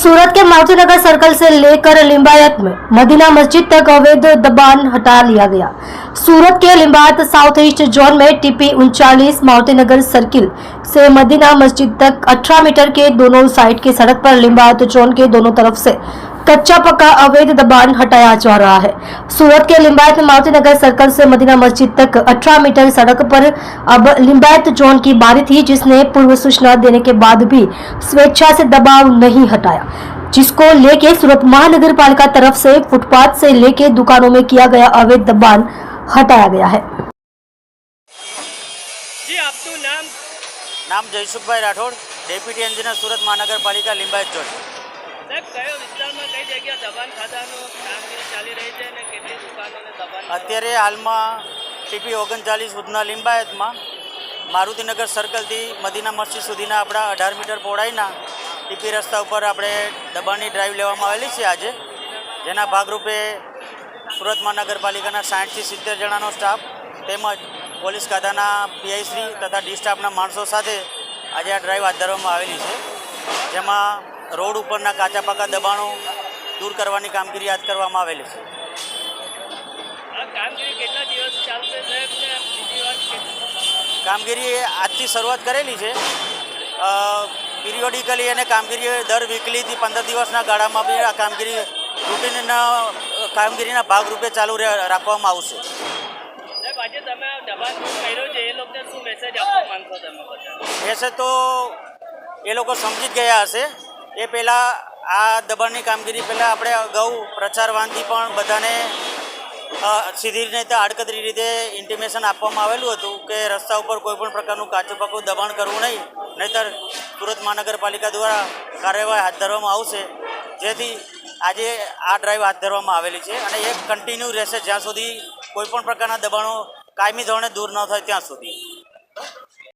सूरत के मारुतिनगर सर्कल से लेकर लिंबायत में मदीना मस्जिद तक अवैध दबान हटा लिया गया। सूरत के लिंबायत साउथ ईस्ट जोन में टीपी 39 मारुतिनगर सर्किल से मदीना मस्जिद तक 18 मीटर के दोनों साइड की सड़क पर लिंबायत जोन के दोनों तरफ से कच्चा पक्का अवैध दबान हटाया जा रहा है। सूरत के लिंबायत में मारुतिनगर सर्कल से मदीना मस्जिद तक 18 मीटर सड़क पर अब लिंबायत जोन की बारी थी, जिसने पूर्व सूचना देने के बाद भी स्वेच्छा से दबाव नहीं हटाया, जिसको लेके सूरत महानगर पालिका तरफ से फुटपाथ से लेके दुकानों में किया गया अवैध दबान हटाया गया है। जी आपનું નામ? નામ જયસુખભાઈ રાઠોડ, ડેપ્યુટી એન્જિનિયર સુરત મહાનગરપાલિકા લિંબાયત ઝોન। સાહેબ, કયો વિસ્તારમાં કઈ જગ્યા દબાણ ખાતાનું કામગીરી ચાલી રહી છે અને કેટલી દુકાનોને દબાણ? અત્યારે હાલમાં ટીપી 39 સુધીના લિંબાયતમાં મારુતિનગર સર્કલથી મદીના મસ્જિદ સુધીના આપણા 18 મીટર પહોળાઈના ટીપી રસ્તા ઉપર આપણે દબાણની ડ્રાઈવ લેવામાં આવેલી છે આજે, જેના ભાગરૂપે સુરત મહાનગરપાલિકાના 60 થી 70 જણાનો સ્ટાફ તેમજ પોલીસ ખાતાના પીઆઈ શ્રી તથા ડી સ્ટાફના માણસો સાથે આજે આ ડ્રાઈવ હાથ ધરવામાં આવેલી છે, જેમાં રોડ ઉપરના કાચા પાકા દબાણો દૂર કરવાની કામગીરી હાથ કરવામાં આવેલી છે। આ કામગીરી કેટલા દિવસ ચાલશે સાહેબ ને બીજી વાત કામગીરી આજથી શરૂઆત કરેલી છે। પિરિયોડિકલી અને કામગીરી દર વીકલીથી 15 દિવસના ગાળામાં બી આ કામગીરી રૂટીનના કામગીરીના ભાગરૂપે ચાલુ રાખવામાં આવશે। સાહેબ, આજે તમે આ દબાણ કર્યો છે એ લોકોને શું મેસેજ આપવા માંગશો તમે બધા? મેસેજ તો એ લોકો સમજી જ ગયા હશે। એ પહેલાં આ દબાણની કામગીરી પહેલાં આપણે અગાઉ પ્રચારવાનથી પણ બધાને સીધી રીતે આડકતરી રીતે ઇન્ટિમેશન આપવામાં આવેલું હતું કે રસ્તા ઉપર કોઈપણ પ્રકારનું કાચું પાકું દબાણ કરવું નહીં, નહીંતર સુરત મહાનગરપાલિકા દ્વારા કાર્યવાહી હાથ ધરવામાં આવશે, જેથી આજે આ ડ્રાઈવ હાથ ધરવામાં આવેલી છે અને એ કન્ટિન્યુ રહેશે જ્યાં સુધી કોઈપણ પ્રકારના દબાણો કાયમી ધોરણે દૂર ન થાય ત્યાં સુધી।